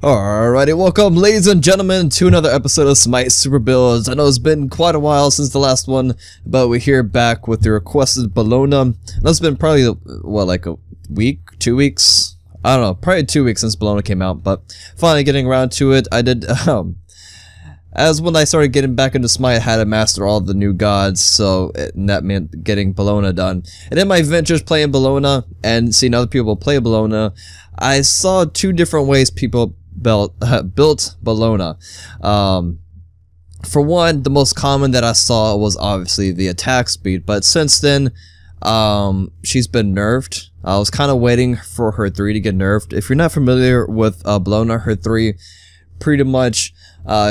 Alrighty, welcome ladies and gentlemen to another episode of Smite Super Builds. I know it's been quite a while since the last one, but we're here back with the requested Bellona. It's been probably, what, like a week? 2 weeks? I don't know, probably 2 weeks since Bellona came out, but finally getting around to it. I did, as when I started getting back into Smite, I had to master all the new gods, so that meant getting Bellona done. And in my ventures playing Bellona and seeing other people play Bellona, I saw two different ways people built Bellona. For one, the most common that I saw was obviously the attack speed, but since then, she's been nerfed. I was kind of waiting for her 3 to get nerfed. If you're not familiar with Bellona, her 3, pretty much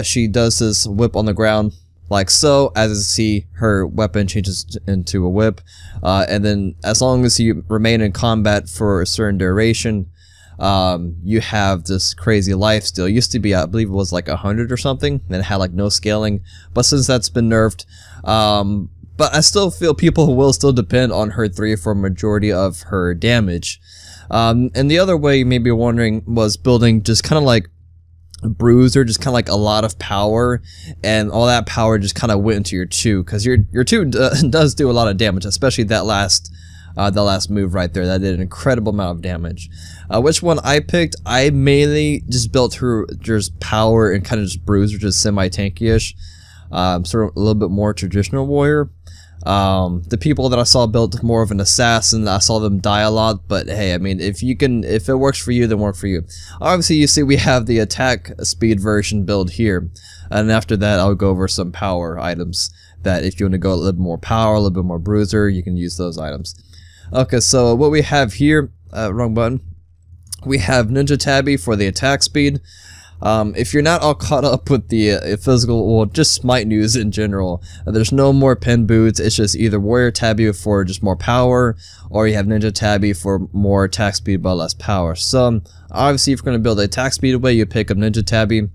she does this whip on the ground like so. As you see, her weapon changes into a whip, and then as long as you remain in combat for a certain duration, you have this crazy lifesteal. It used to be, I believe it was like 100 or something, and it had like no scaling, but since that's been nerfed, but I still feel people will still depend on her 3 for a majority of her damage. And the other way you may be wondering was building just kind of like a bruiser, just kind of like a lot of power, and all that power just kind of went into your 2, because your 2 does do a lot of damage, especially that last move right there. That did an incredible amount of damage. Which one I picked, I mainly just built her just power and kind of just bruiser, just semi-tanky-ish. Sort of a little bit more traditional warrior. The people that I saw built more of an assassin. I saw them die a lot, but hey, I mean, if it works for you, then work for you. Obviously, you see we have the attack speed version build here, and after that, I'll go over some power items that if you want to go a little bit more power, a little bit more bruiser, you can use those items. Okay, so what we have here, wrong button. We have Ninja Tabby for the attack speed. If you're not all caught up with the physical, well, just Smite news in general, there's no more pin boots. It's just either Warrior Tabby for just more power, or you have Ninja Tabby for more attack speed but less power. So obviously, if you're going to build the attack speed away, you pick up Ninja Tabby,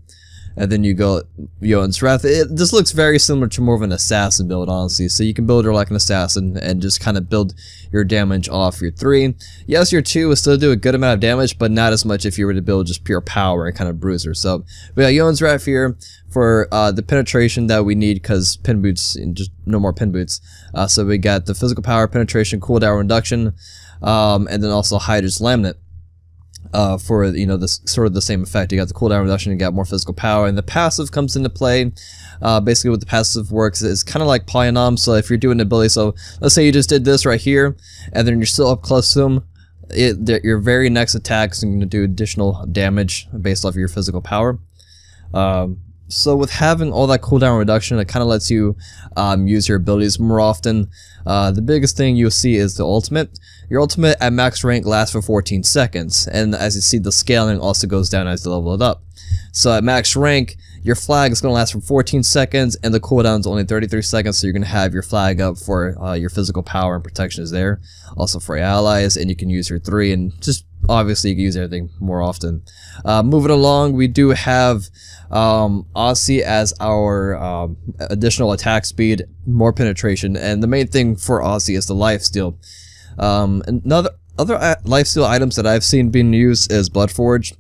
and then you go Yoan's Wrath. This looks very similar to more of an assassin build, honestly. So you can build her like an assassin and just kind of build your damage off your 3. Yes, your 2 will still do a good amount of damage, but not as much if you were to build just pure power and kind of bruiser. So we got Yoan's Wrath here for the penetration that we need, because pin boots, and just no more pin boots. So we got the physical power, penetration, cooldown reduction, and then also Hydra's Laminate. For, you know, this sort of the same effect. You got the cooldown reduction, you got more physical power, and the passive comes into play. Basically what the passive works is kind of like Polyonom. So if you're doing an ability, so let's say you just did this right here, and then you're still up close to them, your very next attack is going to do additional damage based off your physical power. So with having all that cooldown reduction, it kind of lets you use your abilities more often. The biggest thing you'll see is the ultimate. Your ultimate at max rank lasts for 14 seconds, and as you see, the scaling also goes down as you level it up. So at max rank, your flag is going to last for 14 seconds, and the cooldown is only 33 seconds, so you're going to have your flag up for your physical power and protection is there. Also for your allies, and you can use your 3, and just obviously you can use everything more often. Moving along, we do have Aussie as our additional attack speed, more penetration, and the main thing for Aussie is the lifesteal. Other lifesteal items that I've seen being used is Bloodforge.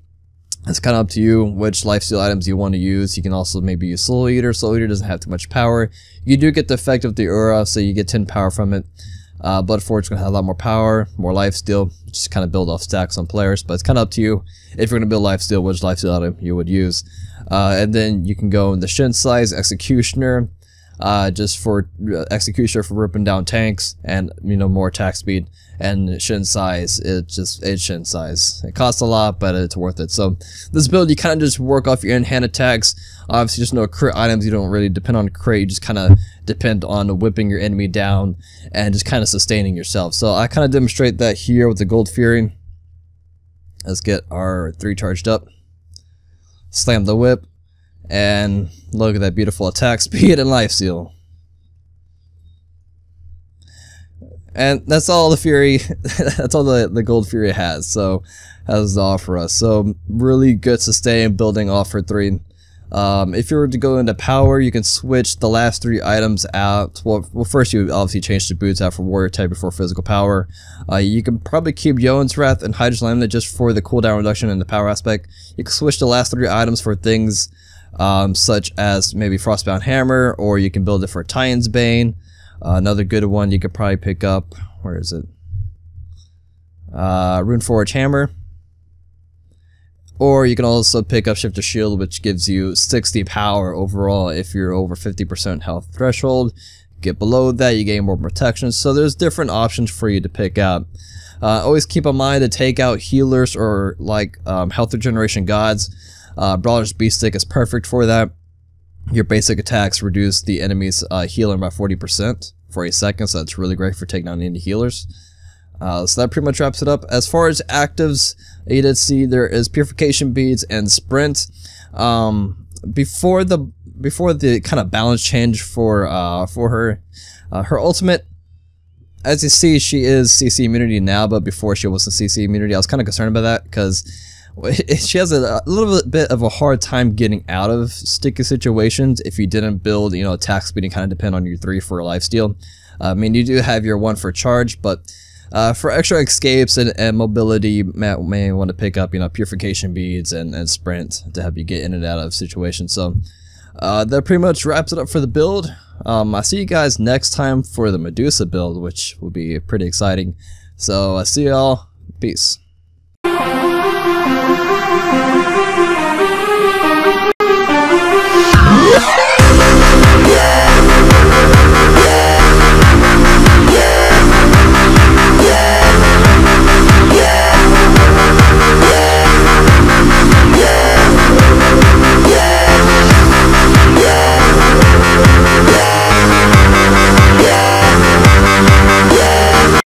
It's kind of up to you which lifesteal items you want to use. You can also maybe use Soul Eater. Soul Eater doesn't have too much power. You do get the effect of the aura, so you get 10 power from it. Bloodforge is going to have a lot more power, more lifesteal. Just kind of build off stacks on players, but it's kind of up to you if you're going to build lifesteal, which lifesteal item you would use. And then you can go in the Shin size, Executioner, just for Executioner for ripping down tanks, and you know, more attack speed. And Shin size, it's Shin size. It costs a lot, but it's worth it. So this build, you kind of just work off your in-hand attacks. Obviously, just no crit items. You don't really depend on crit. You just kind of depend on whipping your enemy down and just kind of sustaining yourself. So I kind of demonstrate that here with the Gold Fury. Let's get our 3 charged up. Slam the whip, and look at that beautiful attack speed and lifesteal. And that's all the Fury, that's all the Gold Fury has, so has to offer us. So really good sustain building off her 3. If you were to go into power, you can switch the last 3 items out. Well, first you obviously change the boots out for warrior type before physical power. You can probably keep Yoan's Wrath and Hydra's Laminate just for the cooldown reduction and the power aspect. You can switch the last 3 items for things such as maybe Frostbound Hammer, or you can build it for Titan's Bane. Another good one you could probably pick up. Where is it? Runeforge Hammer. Or you can also pick up Shifter Shield, which gives you 60 power overall if you're over 50% health threshold. Get below that, you gain more protection. So there's different options for you to pick out. Always keep in mind to take out healers or like health regeneration gods. Brawler's Beast Stick is perfect for that. Your basic attacks reduce the enemy's healing by 40% for a second, so that's really great for taking down any healers. So that pretty much wraps it up. As far as actives, you did see there is Purification Beads and Sprint. Before the kind of balance change for her, her ultimate, as you see, she is CC immunity now, but before she wasn't CC immunity. I was kind of concerned about that because she has a little bit of a hard time getting out of sticky situations if you didn't build, attack speed and kind of depend on your 3 for lifesteal. I mean, you do have your 1 for charge, but for extra escapes and mobility, you may want to pick up, Purification Beads and Sprint to help you get in and out of situations. So that pretty much wraps it up for the build. I'll see you guys next time for the Medusa build, which will be pretty exciting. So I see y'all. Peace.